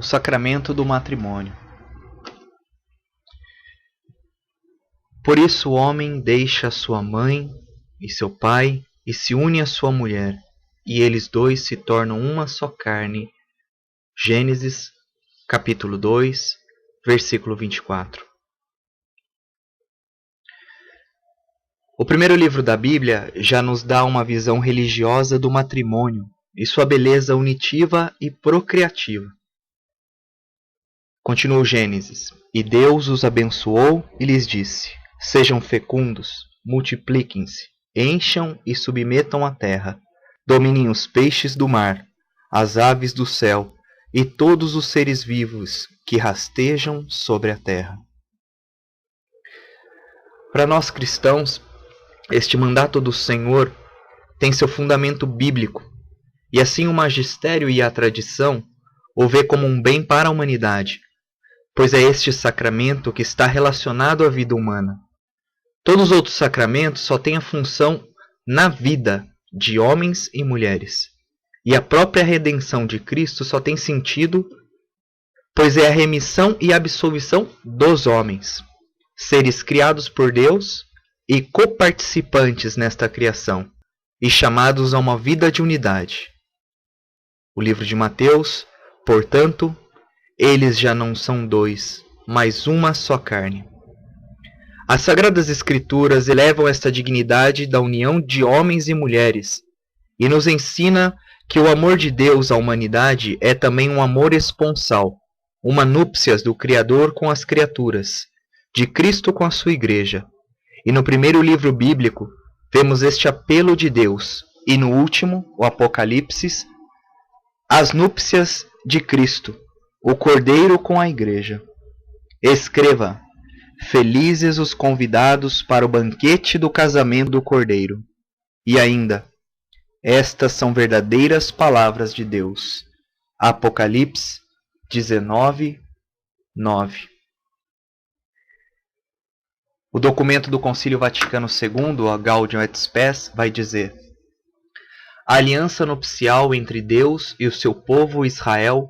sacramento do matrimônio. Por isso o homem deixa sua mãe e seu pai e se une à sua mulher, e eles dois se tornam uma só carne. Gênesis, capítulo 2, versículo 24. O primeiro livro da Bíblia já nos dá uma visão religiosa do matrimônio e sua beleza unitiva e procriativa. Continua o Gênesis. E Deus os abençoou e lhes disse: sejam fecundos, multipliquem-se, encham e submetam a terra, dominem os peixes do mar, as aves do céu e todos os seres vivos que rastejam sobre a terra. Para nós cristãos, este mandato do Senhor tem seu fundamento bíblico, e assim o magistério e a tradição o vê como um bem para a humanidade, pois é este sacramento que está relacionado à vida humana. Todos os outros sacramentos só têm a função na vida de homens e mulheres, e a própria redenção de Cristo só tem sentido, pois é a remissão e absolvição dos homens, seres criados por Deus e coparticipantes nesta criação, e chamados a uma vida de unidade. O livro de Mateus, portanto, eles já não são dois, mas uma só carne. As Sagradas Escrituras elevam esta dignidade da união de homens e mulheres, e nos ensina que o amor de Deus à humanidade é também um amor esponsal, uma núpcias do Criador com as criaturas, de Cristo com a sua Igreja. E no primeiro livro bíblico, vemos este apelo de Deus, e no último, o Apocalipse, as núpcias de Cristo, o Cordeiro com a Igreja. Escreva: felizes os convidados para o banquete do casamento do Cordeiro. E ainda, estas são verdadeiras palavras de Deus. Apocalipse 19, 9. O documento do Concílio Vaticano II, a Gaudium et Spes, vai dizer: a aliança nupcial entre Deus e o seu povo Israel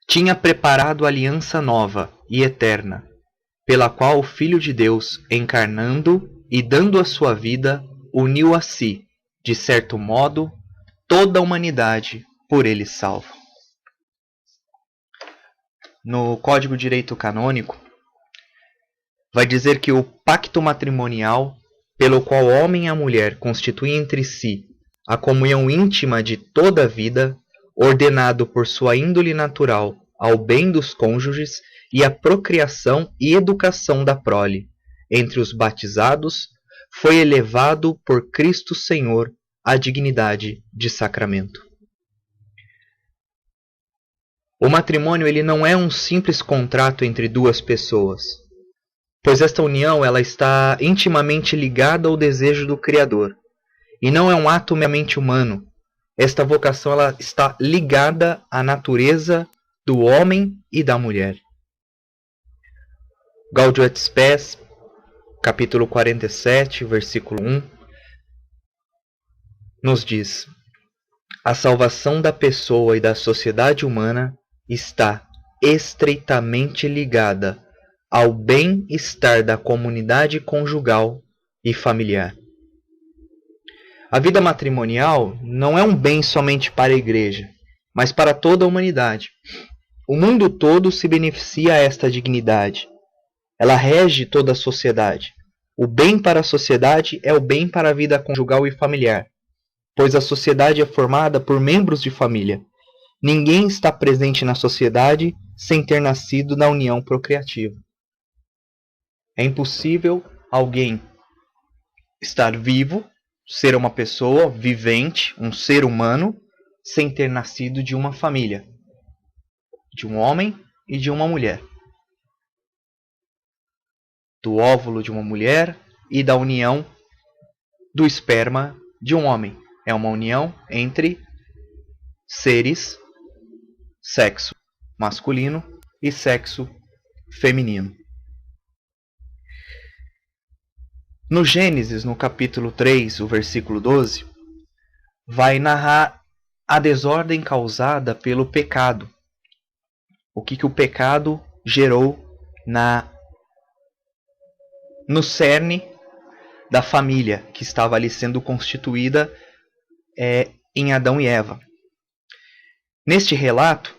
tinha preparado aliança nova e eterna, pela qual o Filho de Deus, encarnando e dando a sua vida, uniu a si, de certo modo, toda a humanidade por ele salva. No Código de Direito Canônico, vai dizer que o pacto matrimonial, pelo qual o homem e a mulher constituem entre si a comunhão íntima de toda a vida, ordenado por sua índole natural ao bem dos cônjuges e à procriação e educação da prole, entre os batizados, foi elevado por Cristo Senhor à dignidade de sacramento. O matrimônio ele não é um simples contrato entre duas pessoas, pois esta união ela está intimamente ligada ao desejo do Criador, e não é um ato meramente humano. Esta vocação ela está ligada à natureza do homem e da mulher. Gaudium et Spes, capítulo 47, versículo 1, nos diz: a salvação da pessoa e da sociedade humana está estreitamente ligada ao bem-estar da comunidade conjugal e familiar. A vida matrimonial não é um bem somente para a Igreja, mas para toda a humanidade. O mundo todo se beneficia a esta dignidade. Ela rege toda a sociedade. O bem para a sociedade é o bem para a vida conjugal e familiar, pois a sociedade é formada por membros de família. Ninguém está presente na sociedade sem ter nascido na união procriativa. É impossível alguém estar vivo, ser uma pessoa vivente, um ser humano, sem ter nascido de uma família, de um homem e de uma mulher, do óvulo de uma mulher e da união do esperma de um homem. É uma união entre seres, sexo masculino e sexo feminino. No Gênesis, no capítulo 3, o versículo 12, vai narrar a desordem causada pelo pecado. O que o pecado gerou no cerne da família que estava ali sendo constituída em Adão e Eva. Neste relato,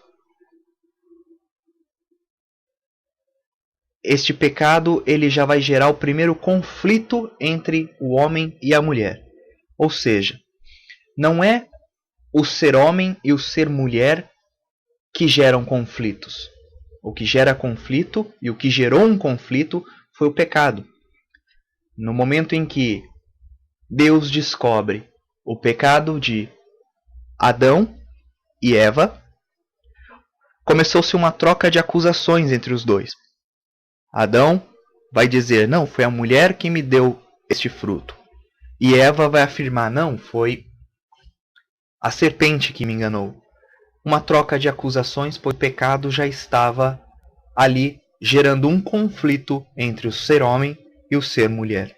este pecado ele já vai gerar o primeiro conflito entre o homem e a mulher. Ou seja, não é o ser homem e o ser mulher que geram conflitos. O que gera conflito e o que gerou um conflito foi o pecado. No momento em que Deus descobre o pecado de Adão e Eva, começou-se uma troca de acusações entre os dois. Adão vai dizer, não, foi a mulher que me deu este fruto. E Eva vai afirmar, não, foi a serpente que me enganou. Uma troca de acusações, pois o pecado já estava ali, gerando um conflito entre o ser homem e o ser mulher.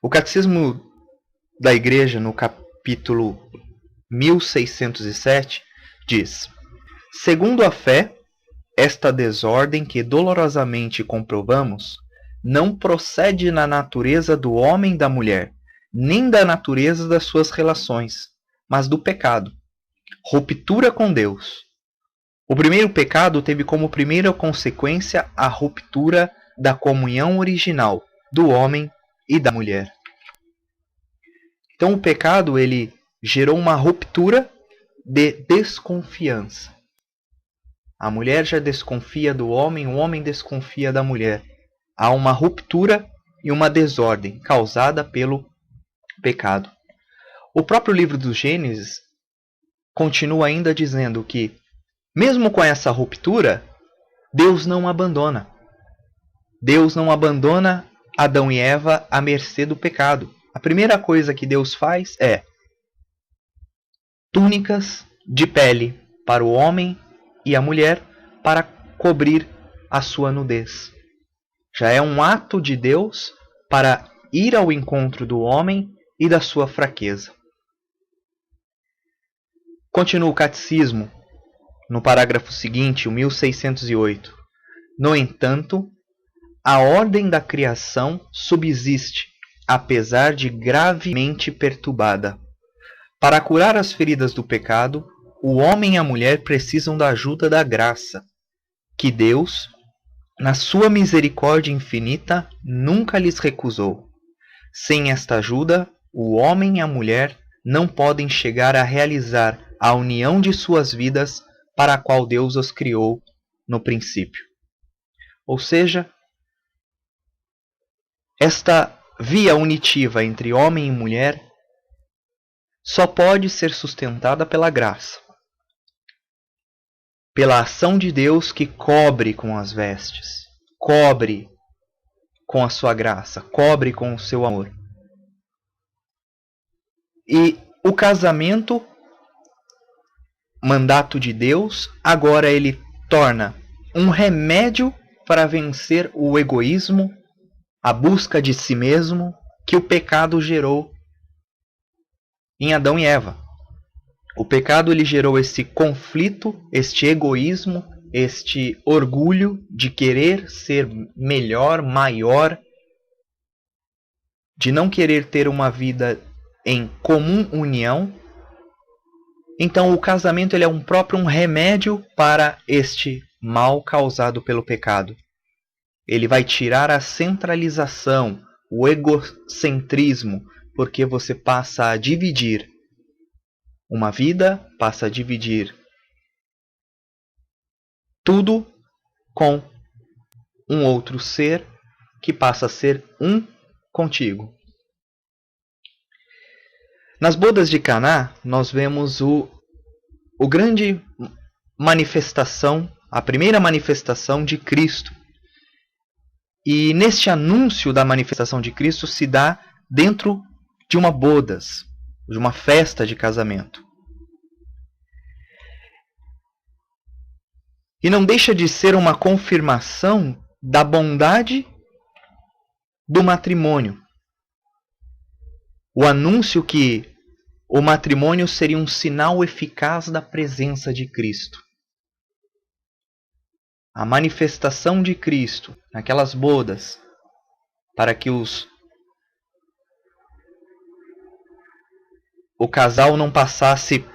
O Catecismo da Igreja, no capítulo 1607, diz: segundo a fé, esta desordem que dolorosamente comprovamos não procede na natureza do homem e da mulher, nem da natureza das suas relações, mas do pecado. Ruptura com Deus. O primeiro pecado teve como primeira consequência a ruptura da comunhão original do homem e da mulher. Então o pecado ele gerou uma ruptura de desconfiança. A mulher já desconfia do homem, o homem desconfia da mulher. Há uma ruptura e uma desordem causada pelo pecado. O próprio livro do Gênesis continua ainda dizendo que, mesmo com essa ruptura, Deus não abandona. Deus não abandona Adão e Eva à mercê do pecado. A primeira coisa que Deus faz é túnicas de pele para o homem e a mulher para cobrir a sua nudez. Já é um ato de Deus para ir ao encontro do homem e da sua fraqueza. Continua o Catecismo, no parágrafo seguinte, o 1608. No entanto, a ordem da criação subsiste, apesar de gravemente perturbada. Para curar as feridas do pecado, o homem e a mulher precisam da ajuda da graça, que Deus, na sua misericórdia infinita, nunca lhes recusou. Sem esta ajuda, o homem e a mulher não podem chegar a realizar a união de suas vidas para a qual Deus os criou no princípio. Ou seja, esta via unitiva entre homem e mulher só pode ser sustentada pela graça, pela ação de Deus que cobre com as vestes, cobre com a sua graça, cobre com o seu amor. E o casamento, mandato de Deus, agora ele torna um remédio para vencer o egoísmo, a busca de si mesmo que o pecado gerou em Adão e Eva. O pecado ele gerou esse conflito, este egoísmo, este orgulho de querer ser melhor, maior, de não querer ter uma vida em comum união. Então o casamento ele é um remédio para este mal causado pelo pecado. Ele vai tirar a centralização, o egocentrismo, porque você passa a dividir uma vida, passa a dividir tudo com um outro ser que passa a ser um contigo. Nas bodas de Caná, nós vemos o grande manifestação, a primeira manifestação de Cristo. E neste anúncio da manifestação de Cristo se dá dentro de uma bodas, de uma festa de casamento. E não deixa de ser uma confirmação da bondade do matrimônio. O anúncio que o matrimônio seria um sinal eficaz da presença de Cristo. A manifestação de Cristo naquelas bodas, para que o casal não passasse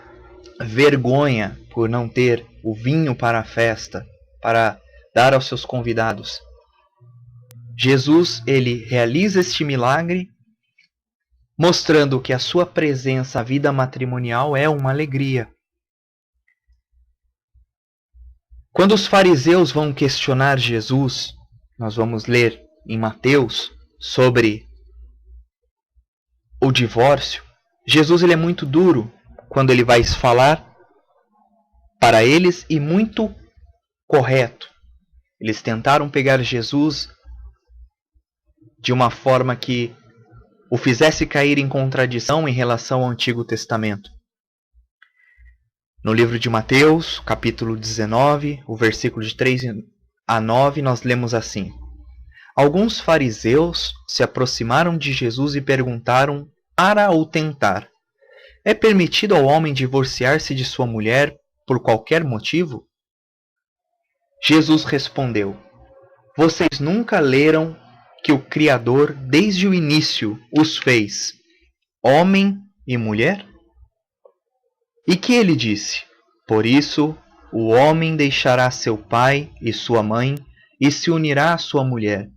vergonha por não ter o vinho para a festa, para dar aos seus convidados. Jesus, ele realiza este milagre, mostrando que a sua presença à vida matrimonial é uma alegria. Quando os fariseus vão questionar Jesus, nós vamos ler em Mateus sobre o divórcio. Jesus, ele é muito duro quando ele vai falar para eles e muito correto. Eles tentaram pegar Jesus de uma forma que o fizesse cair em contradição em relação ao Antigo Testamento. No livro de Mateus, capítulo 19, o versículo de 3 a 9, nós lemos assim: Alguns fariseus se aproximaram de Jesus e perguntaram para o tentar: É permitido ao homem divorciar-se de sua mulher por qualquer motivo? Jesus respondeu: Vocês nunca leram que o Criador, desde o início, os fez homem e mulher? E que ele disse: Por isso, o homem deixará seu pai e sua mãe e se unirá à sua mulher,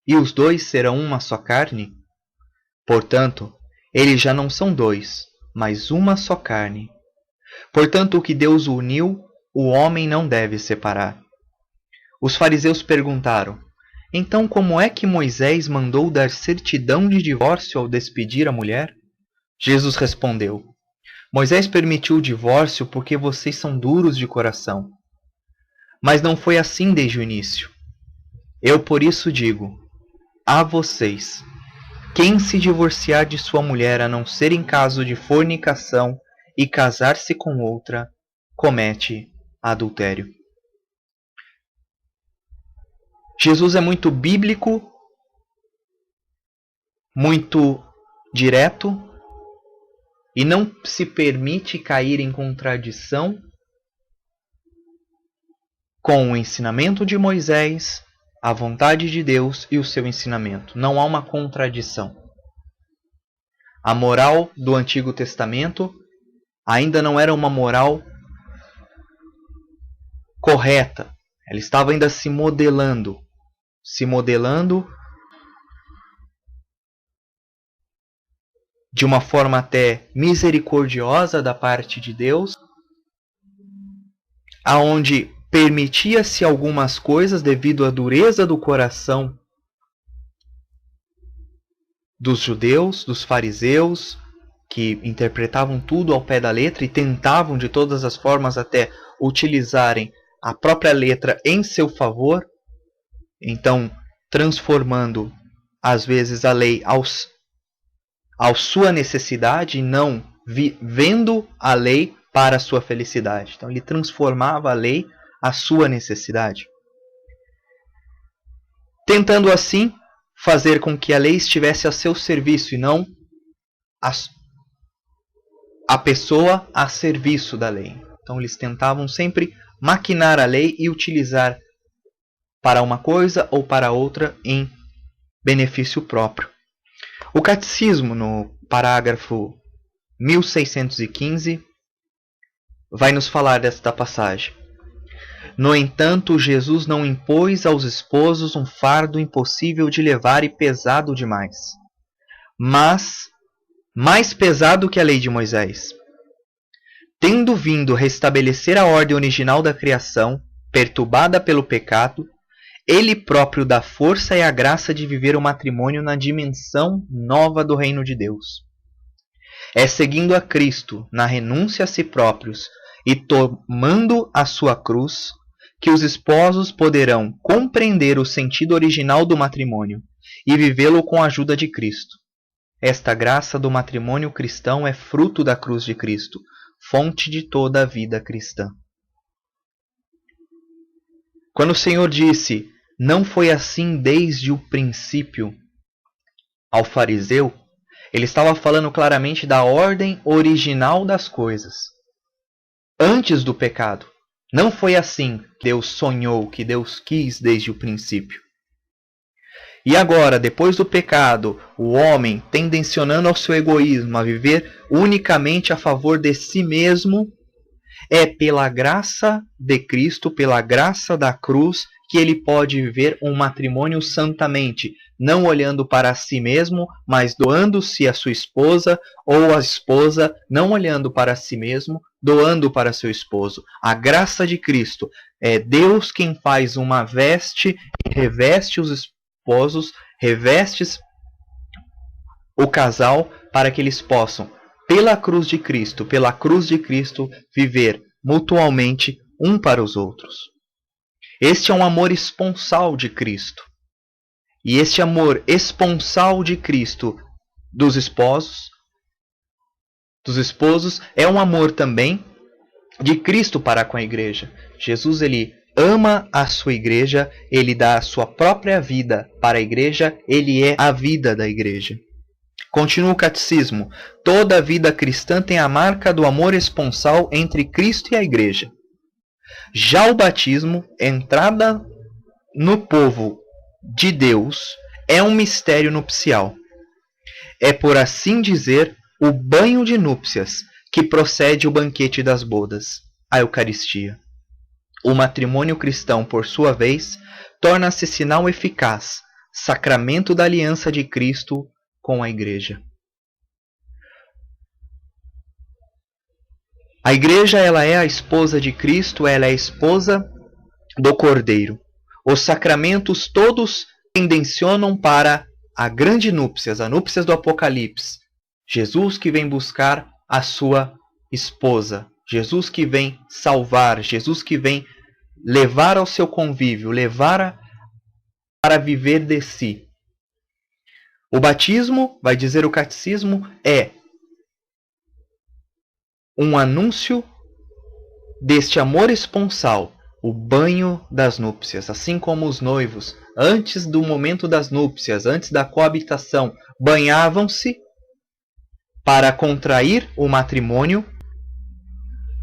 e os dois serão uma só carne? Portanto, eles já não são dois, mas uma só carne. Portanto, o que Deus uniu, o homem não deve separar. Os fariseus perguntaram: Então como é que Moisés mandou dar certidão de divórcio ao despedir a mulher? Jesus respondeu: Moisés permitiu o divórcio porque vocês são duros de coração. Mas não foi assim desde o início. Eu por isso digo a vocês: quem se divorciar de sua mulher a não ser em caso de fornicação e casar-se com outra, comete adultério. Jesus é muito bíblico, muito direto, e não se permite cair em contradição com o ensinamento de Moisés, a vontade de Deus e o seu ensinamento. Não há uma contradição. A moral do Antigo Testamento ainda não era uma moral correta. Ela estava ainda se modelando de uma forma até misericordiosa da parte de Deus, aonde permitia-se algumas coisas devido à dureza do coração dos judeus, dos fariseus, que interpretavam tudo ao pé da letra e tentavam de todas as formas até utilizarem a própria letra em seu favor, então transformando às vezes a lei à sua necessidade e não vendo a lei para a sua felicidade. Então ele transformava a lei à sua necessidade, tentando assim fazer com que a lei estivesse a seu serviço e não a pessoa a serviço da lei. Então eles tentavam sempre maquinar a lei e utilizar para uma coisa ou para outra em benefício próprio. O Catecismo, no parágrafo 1615, vai nos falar desta passagem. No entanto, Jesus não impôs aos esposos um fardo impossível de levar e pesado demais, mas mais pesado que a lei de Moisés. Tendo vindo restabelecer a ordem original da criação, perturbada pelo pecado, ele próprio dá força e a graça de viver o matrimônio na dimensão nova do reino de Deus. É seguindo a Cristo na renúncia a si próprios e tomando a sua cruz que os esposos poderão compreender o sentido original do matrimônio e vivê-lo com a ajuda de Cristo. Esta graça do matrimônio cristão é fruto da cruz de Cristo, fonte de toda a vida cristã. Quando o Senhor disse, não foi assim desde o princípio, ao fariseu, Ele estava falando claramente da ordem original das coisas, antes do pecado. Não foi assim que Deus sonhou, que Deus quis desde o princípio. E agora, depois do pecado, o homem, tendencionando ao seu egoísmo, a viver unicamente a favor de si mesmo, é pela graça de Cristo, pela graça da cruz, que ele pode viver um matrimônio santamente, não olhando para si mesmo, mas doando-se a sua esposa, ou a esposa não olhando para si mesmo, doando para seu esposo. A graça de Cristo é Deus quem faz uma veste e reveste os esposos, reveste o casal para que eles possam, pela cruz de Cristo, viver mutualmente um para os outros. Este é um amor esponsal de Cristo. E este amor esponsal de Cristo dos esposos é um amor também de Cristo para com a igreja. Jesus, ele ama a sua igreja, ele dá a sua própria vida para a igreja, ele é a vida da igreja. Continua o catecismo. Toda a vida cristã tem a marca do amor esponsal entre Cristo e a igreja. Já o batismo, entrada no povo de Deus, é um mistério nupcial. É, por assim dizer, o banho de núpcias que procede o banquete das bodas, a Eucaristia. O matrimônio cristão, por sua vez, torna-se sinal eficaz, sacramento da aliança de Cristo com a igreja. A igreja, ela é a esposa de Cristo, ela é a esposa do Cordeiro. Os sacramentos todos tendencionam para a grande núpcias, a núpcias do Apocalipse. Jesus que vem buscar a sua esposa. Jesus que vem salvar. Jesus que vem levar ao seu convívio, levar para viver de si. O batismo, vai dizer o catecismo, é um anúncio deste amor esponsal, o banho das núpcias. Assim como os noivos, antes do momento das núpcias, antes da coabitação, banhavam-se para contrair o matrimônio,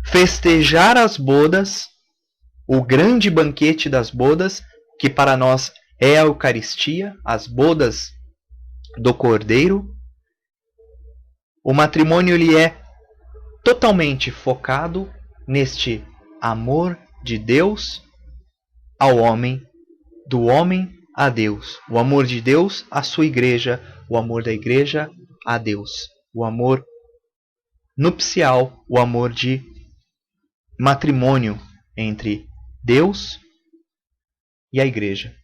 festejar as bodas, o grande banquete das bodas, que para nós é a Eucaristia, as bodas do Cordeiro. O matrimônio, ele é totalmente focado neste amor de Deus ao homem, do homem a Deus. O amor de Deus à sua igreja, o amor da igreja a Deus. O amor nupcial, o amor de matrimônio entre Deus e a igreja.